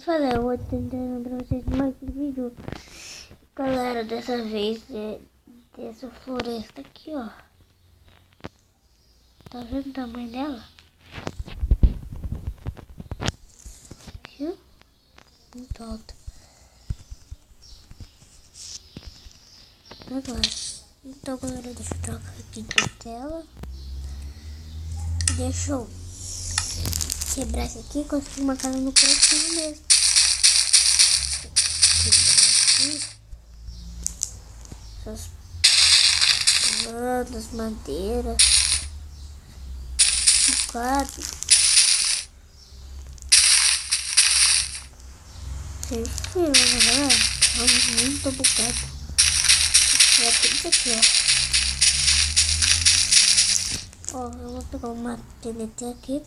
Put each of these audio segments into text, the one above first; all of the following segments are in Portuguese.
Falei, eu vou tentando pra vocês mais um vídeo. Galera, dessa vez dessa floresta aqui, ó. Tá vendo o tamanho dela? Viu? Muito alta. Agora. Então, galera, deixa eu trocar aqui de tela. Deixa eu quebrar isso aqui, construir uma casa no cantinho mesmo. Essas plantas, madeira, bocado. Sem fio, galera. Vamos muito bocado. Já tem isso aqui, ó. Ó, eu vou pegar uma TNT aqui.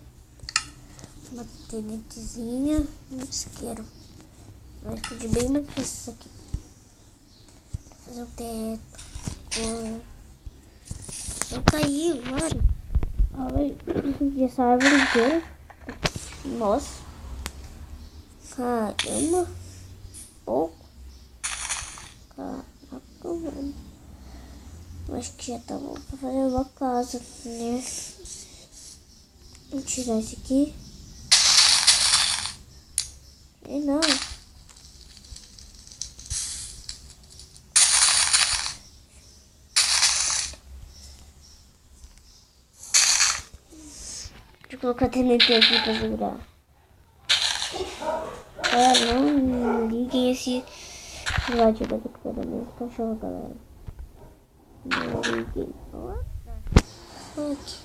Uma TNTzinha. Um isqueiro. Vai ficar bem mais que isso aqui. Fazer o teto. Eu caí agora. Olha essa árvore inteira. Nossa. Caramba. Pouco. Caraca, mano. Acho que já tá bom pra fazer uma casa, né? Vou tirar esse aqui. E não. Deixa eu colocar a TNT aqui pra segurar. Não liguem esse latido aqui para mim, cachorro, galera. Não liguem. Aqui.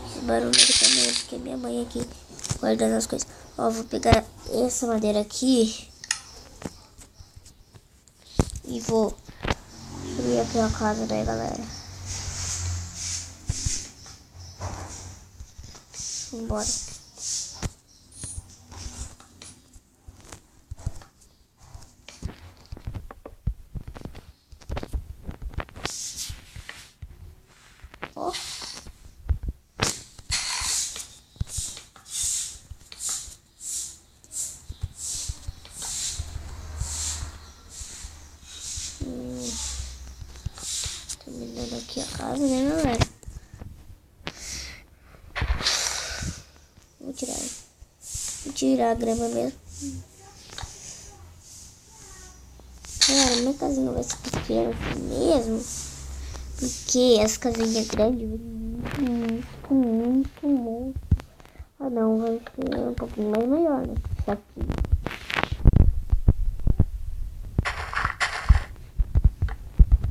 Esse barulho aqui também, porque minha mãe aqui guardando as coisas. Ó, vou pegar essa madeira aqui e vou construir aqui a casa, né, galera? Vambora. Ó. Terminando aqui a casa, né, galera? Vou tirar a grama mesmo. Cara, minha casinha vai ser pequena assim mesmo. Porque as casinhas grandes muito. Ah não, vai ser um pouquinho mais maior, né? Isso aqui.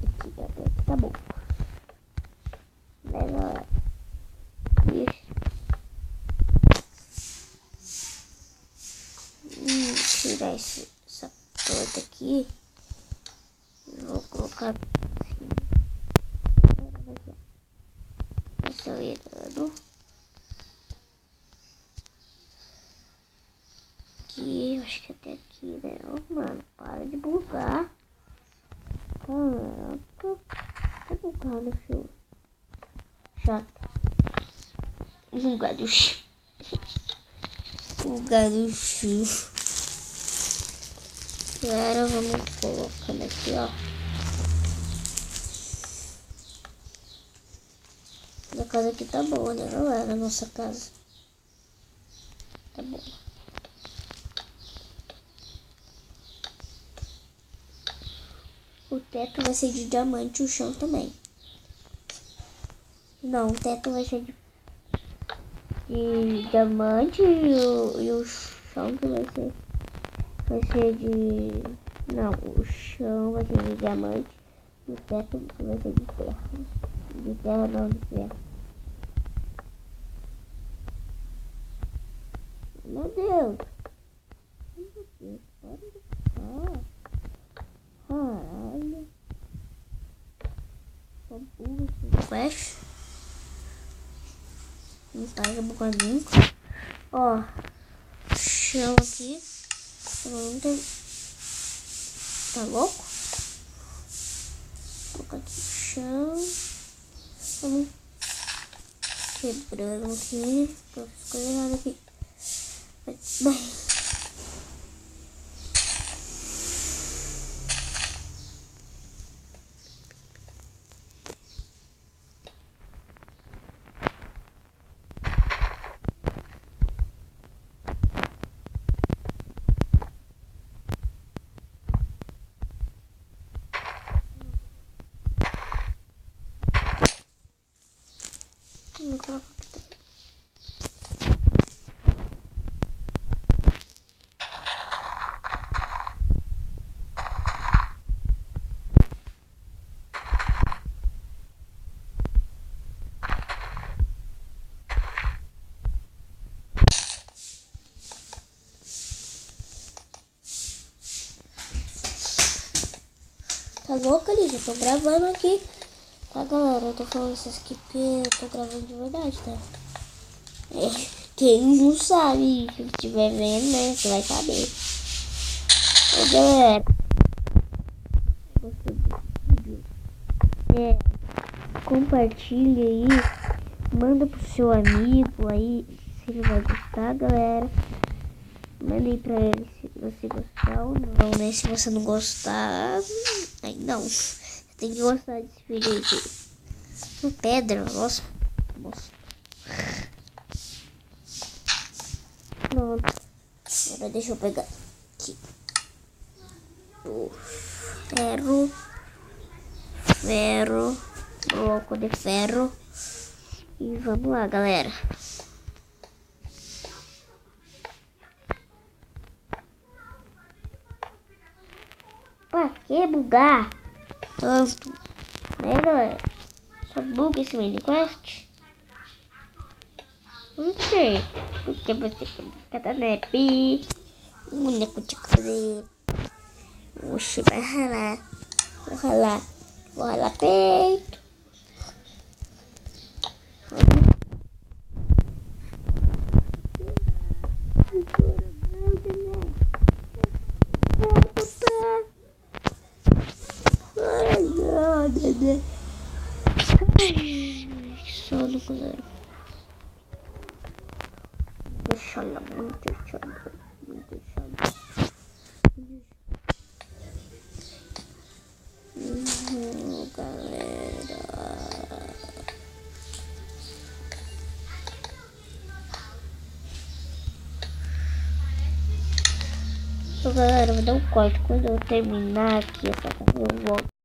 Aqui tá bom. Mas ó. Tirar essa torta aqui. Vou colocar assim. Acelerando. Aqui, acho que até aqui, né? Oh, mano, para de bugar. Caraca. Tá bugado, filho. Chato. Bugado. Bugado, filho. Agora vamos colocando aqui, ó. A casa aqui tá boa, né, galera? A nossa casa. Tá boa. O teto vai ser de diamante e o chão também. Não, o teto vai ser de diamante e o chão que vai ser de... Não, o chão vai ser de diamante e o teto vai ser de terra. De terra não, de ferro. Meu Deus! Meu Deus, para de ficar. Caralho. Só burro, flash. Não pega um bocadinho. Ó, chão aqui. Não tem... Tá louco? Vou colocar aqui o chão. Vamos quebrando aqui. Tô escolhendo aqui. Bem. Vou colocar aqui também. Tá louca, Liz? Eu tô gravando aqui. Tá, galera? Eu tô falando isso aqui porque eu tô gravando de verdade, tá? Quem não sabe, se estiver vendo, né? Você vai saber. Ô, galera. Gostou desse vídeo? Compartilha aí. Manda pro seu amigo aí, se ele vai gostar, galera. Manda aí pra ele se você gostar ou não, né? Se você não gostar, aí não. Você tem que gostar desse vídeo aqui. Uma pedra, nossa. Pronto. Agora deixa eu pegar aqui. O ferro, bloco de ferro. E vamos lá, galera. Pra que bugar tanto? Né, galera? Só buga esse Minecraft? Não sei. Porque você quer cada nepe. O boneco de fazer. Oxi, vai ralar. Vou ralar peito. Sono, galera. Muito sono. Galera. Então, galera, eu vou dar um corte. Quando eu terminar aqui essa coisa, eu volto.